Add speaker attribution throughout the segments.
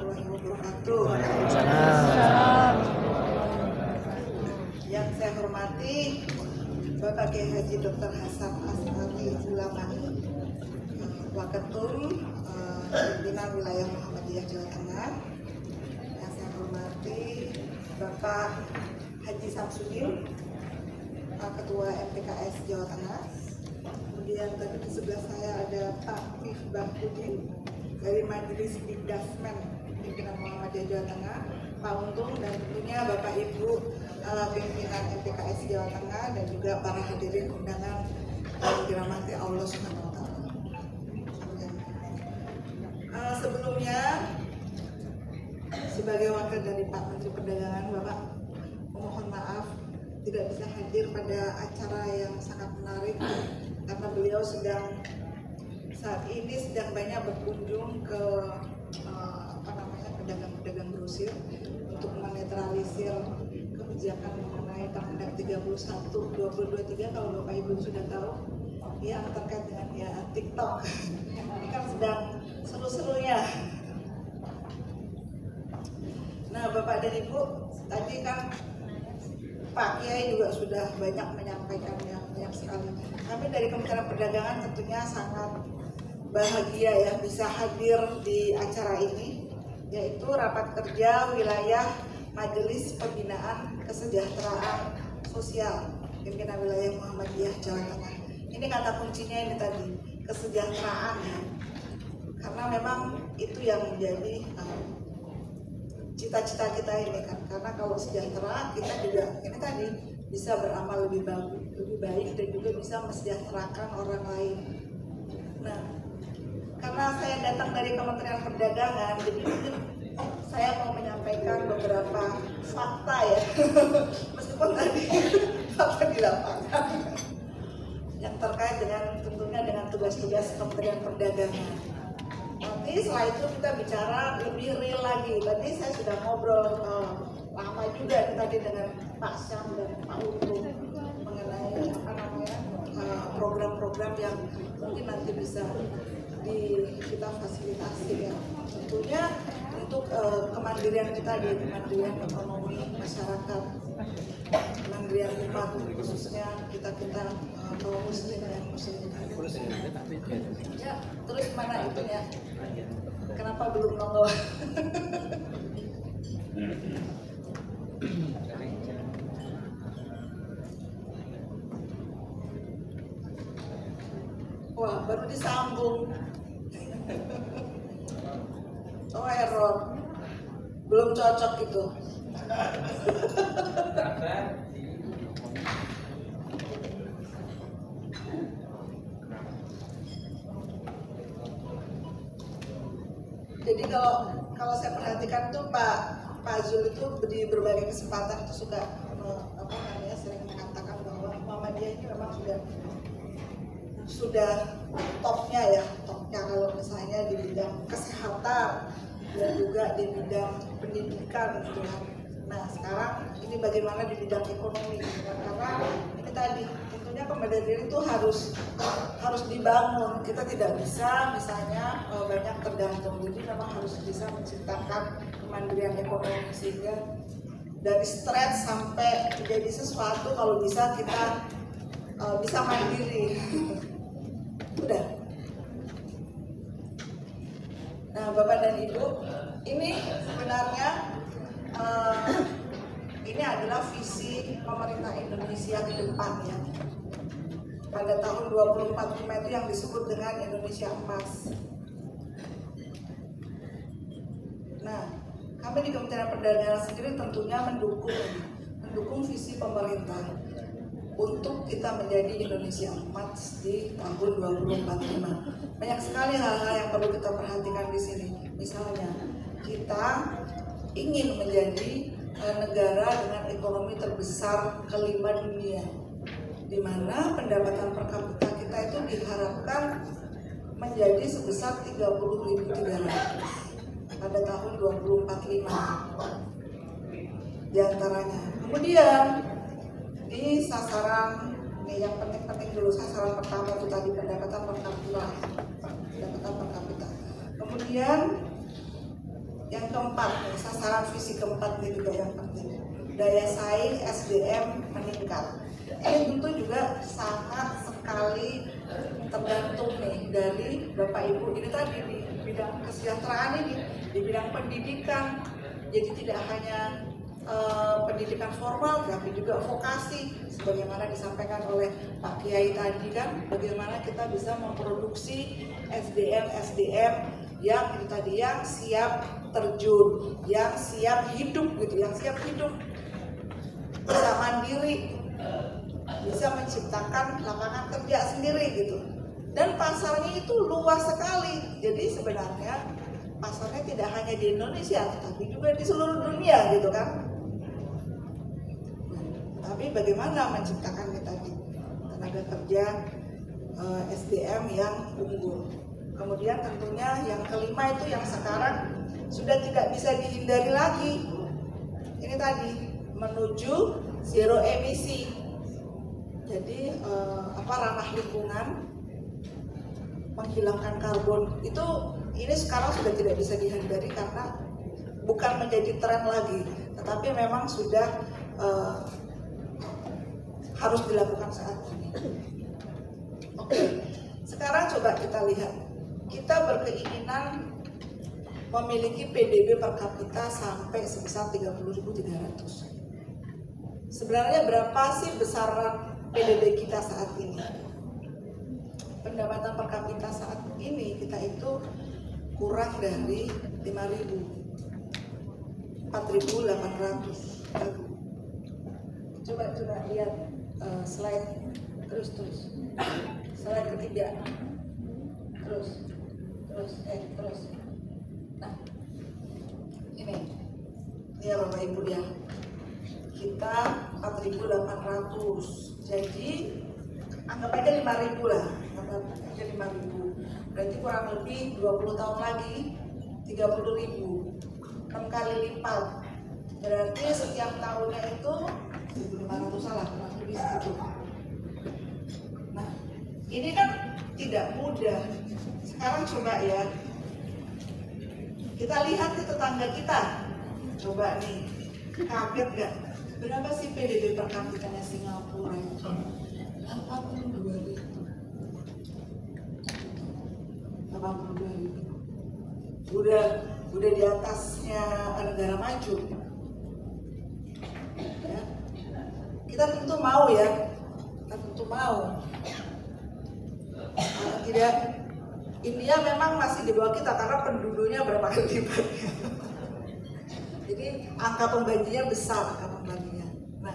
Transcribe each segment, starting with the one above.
Speaker 1: warahmatullahi wabarakatuh. Yang saya hormati Bapak Kiai Haji Dr. Hasan Asnawi Ulama, Waketum Pimpinan Wilayah Muhammadiyah Jawa Tengah. Yang saya hormati Bapak Haji Samsudin, Ketua MPKS Jawa Tengah. Kemudian tadi di sebelah saya ada Pak Mifbahudin dari Majelis Bidasmen Pimpinan Muhammadiyah Jawa Tengah, Pak Untung, dan tentunya Bapak Ibu pimpinan MPKS Jawa Tengah, dan juga para hadirin undangan yang dirahmati Allah Subhanahu wa Ta'ala. Sebelumnya, sebagai wakil dari Pak Menteri Perdagangan, Bapak memohon maaf tidak bisa hadir pada acara yang sangat menarik karena beliau saat ini sedang banyak berkunjung ke pedagang-pedagang grosir untuk menetralisir kebijakan mengenai Permendag 31/2023, kalau Bapak Ibu sudah tahu, yang terkait dengan TikTok. Ini kan sedang seru-serunya. Nah, Bapak dan Ibu, tadi kan Pak Kiai juga sudah banyak menyampaikan banyak sekali. Kami dari Kementerian Perdagangan tentunya sangat bahagia ya bisa hadir di acara ini, yaitu rapat kerja wilayah Majelis Pembinaan Kesejahteraan Sosial Pimpinan Wilayah Muhammadiyah Jawa Tengah. Ini kata kuncinya ini tadi, kesejahteraan ya. Karena memang itu yang menjadi cita-cita kita ini kan. Karena kalau sejahtera kita juga ini tadi bisa beramal lebih baik dan juga bisa mesejahterakan orang lain. Nah, karena saya datang dari Kementerian Perdagangan, jadi mungkin saya mau menyampaikan beberapa fakta ya, meskipun tadi fakta di lapangan yang terkait dengan tentunya dengan tugas-tugas Kementerian Perdagangan. Nanti setelah itu kita bicara lebih real lagi. Tadi saya sudah ngobrol lama juga tadi dengan Pak Syam dan Pak Untung mengenai program-program yang mungkin nanti bisa kita fasilitasi ya. Tentunya untuk kemandirian kita di kemandirian ekonomi masyarakat, kemandirian umat, khususnya kita kaum muslim dan muslim. Ya, terus mana itunya? Kenapa belum nongol? Wah, baru disambung. Oh, error. Belum cocok itu. Jadi kalau saya perhatikan tuh Pak Zul itu di berbagai kesempatan itu suka sering mengatakan bahwa Muhammadiyah ini memang sudah topnya kalau misalnya di bidang kesehatan dan juga di bidang pendidikan gitu kan. Nah, sekarang ini bagaimana di bidang ekonomi, karena ini tadi tentunya kemandirian diri itu harus dibangun. Kita tidak bisa misalnya banyak tergantung, jadi memang harus bisa menciptakan kemandirian ekonomi sehingga dari stres sampai menjadi sesuatu kalau bisa kita bisa mandiri. Udah. Nah, Bapak dan Ibu, ini sebenarnya ini adalah visi pemerintah Indonesia ke depan ya. Pada tahun 2045 itu yang disebut dengan Indonesia Emas. Nah, kami di Kementerian Perdagangan sendiri tentunya mendukung visi pemerintah untuk kita menjadi Indonesia Emas di tahun 2045. Banyak sekali hal-hal yang perlu kita perhatikan di sini. Misalnya, kita ingin menjadi negara dengan ekonomi terbesar kelima dunia, di mana pendapatan per kapita kita itu diharapkan menjadi sebesar 30.300 pada tahun 2045 di antaranya. Kemudian di sasaran yang penting dulu, sasaran pertama itu tadi pendapatan per kapita. Kemudian Yang keempat, sasaran visi keempat ini juga yang penting. Daya saing SDM meningkat. Ini tentu juga sangat sekali tergantung nih dari Bapak Ibu. Ini tadi di bidang kesejahteraan ini, di bidang pendidikan. Jadi tidak hanya pendidikan formal, tapi juga vokasi, sebagaimana disampaikan oleh Pak Kiai tadi kan, bagaimana kita bisa memproduksi SDM yang itu tadi yang siap terjun, yang siap hidup gitu, yang siap hidup, bisa mandiri, bisa menciptakan lapangan kerja sendiri gitu. Dan pasarnya itu luas sekali. Jadi sebenarnya pasarnya tidak hanya di Indonesia, tapi juga di seluruh dunia gitu kan. Tapi bagaimana menciptakan tadi tenaga kerja SDM yang unggul. Kemudian tentunya yang kelima itu yang sekarang sudah tidak bisa dihindari lagi. Ini tadi menuju zero emisi. Jadi ranah lingkungan, menghilangkan karbon itu ini sekarang sudah tidak bisa dihindari karena bukan menjadi tren lagi, tetapi memang sudah harus dilakukan saat ini. Oke, sekarang coba kita lihat. Kita berkeinginan memiliki PDB per kapita sampai sebesar 30.300. Sebenarnya berapa sih besaran PDB kita saat ini? Pendapatan per kapita saat ini kita itu kurang dari 5.000, 4.800. Coba lihat slide terus slide ketiga terus. Nah, ini ya Bapak Ibu ya, kita 4.800, jadi anggap aja 5.000 lah, berarti kurang lebih 20 tahun lagi 30.000, 6 kali lipat, berarti setiap tahunnya itu 1.500 salah, kurang lebih segitu. Nah, ini kan tidak mudah. Sekarang coba ya, kita lihat di tetangga kita, coba nih, kaget gak? Berapa sih PDB per kapitanya Singapura itu? 82.000. Udah di atasnya negara maju. Ya. Kita tentu mau ya, tidak, India memang masih di bawah kita karena penduduknya berapa kali lipat. Jadi angka pembaginya besar, Nah,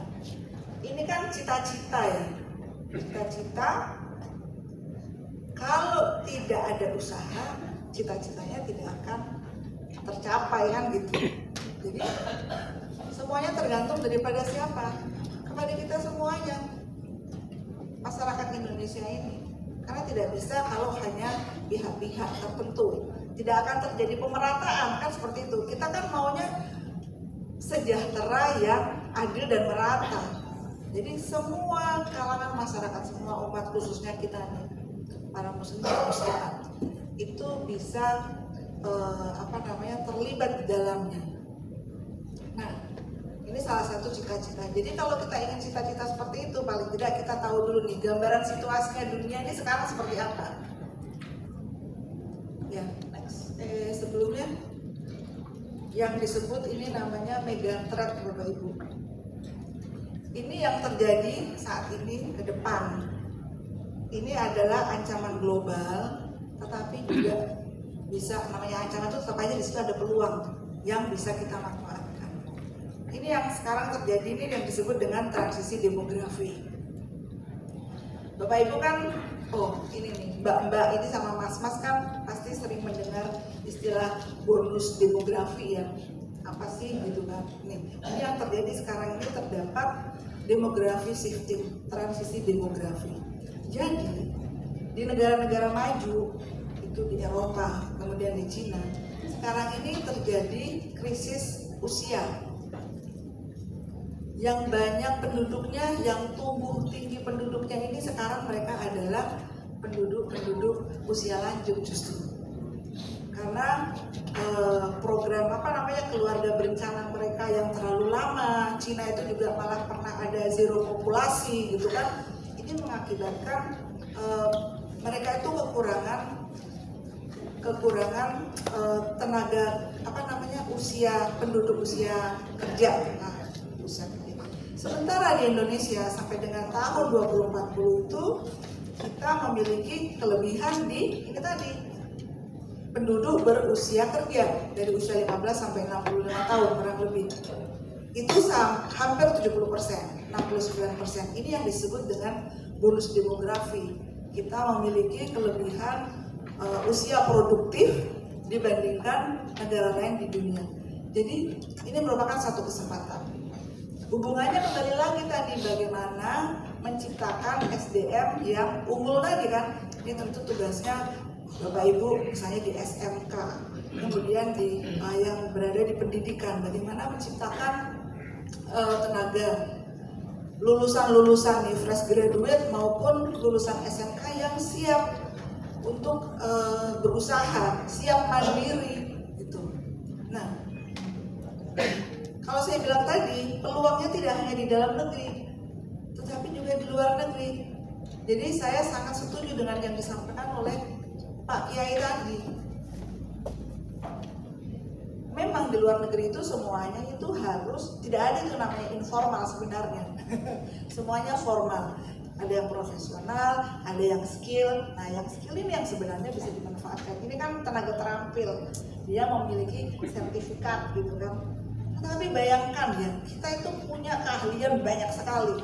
Speaker 1: ini kan cita-cita ya. Cita-cita kalau tidak ada usaha, cita-citanya tidak akan tercapai kan gitu. Jadi semuanya tergantung daripada siapa? Kepada kita semuanya, masyarakat Indonesia ini. Karena tidak bisa kalau hanya pihak-pihak tertentu, tidak akan terjadi pemerataan kan seperti itu. Kita kan maunya sejahtera yang adil dan merata. Jadi semua kalangan masyarakat, semua umat, khususnya kita nih, para muslimat itu bisa terlibat di dalamnya. Nah, ini salah satu cita-cita. Jadi kalau kita ingin cita-cita seperti itu, paling tidak kita tahu dulu nih gambaran situasinya dunia ini sekarang seperti apa. Ya, next. Sebelumnya yang disebut ini namanya megatrend Bapak Ibu. Ini yang terjadi saat ini ke depan. Ini adalah ancaman global, tetapi juga bisa, namanya ancaman itu tetap aja di situ ada peluang yang bisa kita manfaatkan. Ini yang sekarang terjadi ini yang disebut dengan transisi demografi. Bapak Ibu kan, ini nih, Mbak-mbak ini sama Mas-mas kan pasti sering mendengar istilah bonus demografi ya. Apa sih gitu kan? Ini yang terjadi sekarang ini terdapat demografi shifting, transisi demografi. Jadi di negara-negara maju itu di Eropa, kemudian di Cina, sekarang ini terjadi krisis usia. Yang banyak penduduknya, yang tumbuh tinggi penduduknya ini sekarang mereka adalah penduduk usia lanjut justru. Karena program keluarga berencana mereka yang terlalu lama. Cina itu juga malah pernah ada zero populasi gitu kan. Ini mengakibatkan mereka itu kekurangan tenaga penduduk usia kerja. Sementara di Indonesia sampai dengan tahun 2040 itu kita memiliki kelebihan di ini tadi, penduduk berusia kerja dari usia 15 sampai 65 tahun kurang lebih. Itu hampir 70%, 69%. Ini yang disebut dengan bonus demografi. Kita memiliki kelebihan usia produktif dibandingkan negara lain di dunia. Jadi ini merupakan satu kesempatan. Hubungannya kembali lagi tadi bagaimana menciptakan SDM yang unggul tadi kan. Ini tentu tugasnya Bapak Ibu misalnya di SMK, kemudian yang berada di pendidikan, bagaimana menciptakan tenaga lulusan nih fresh graduate maupun lulusan SMK yang siap untuk berusaha, siap mandiri gitu. Nah, kalau saya bilang tadi, peluangnya tidak hanya di dalam negeri, tetapi juga di luar negeri. Jadi saya sangat setuju dengan yang disampaikan oleh Pak Kiai tadi. Memang di luar negeri itu semuanya itu harus, tidak ada itu namanya informal sebenarnya. Semuanya formal. Ada yang profesional, ada yang skill. Nah, yang skill ini yang sebenarnya bisa dimanfaatkan. Ini kan tenaga terampil, dia memiliki sertifikat gitu kan. Tapi bayangkan ya, kita itu punya keahlian banyak sekali.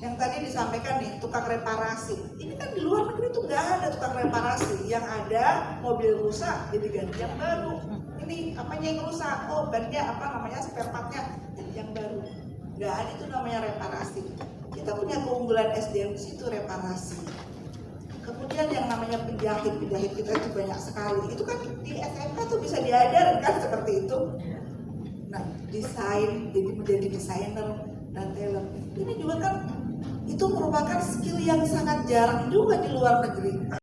Speaker 1: Yang tadi disampaikan nih, tukang reparasi. Ini kan di luar negeri itu nggak ada tukang reparasi. Yang ada mobil rusak jadi ganti yang baru. Ini apanya yang rusak? Oh, bannya spare partnya jadi yang baru. Nggak ada itu namanya reparasi. Kita punya keunggulan SDM di situ, reparasi. Kemudian yang namanya penjahit kita itu banyak sekali. Itu kan di SMK tuh bisa diajarkan seperti itu. Nah, desain, jadi menjadi desainer dan tailor. Ini juga kan itu merupakan skill yang sangat jarang juga di luar negeri.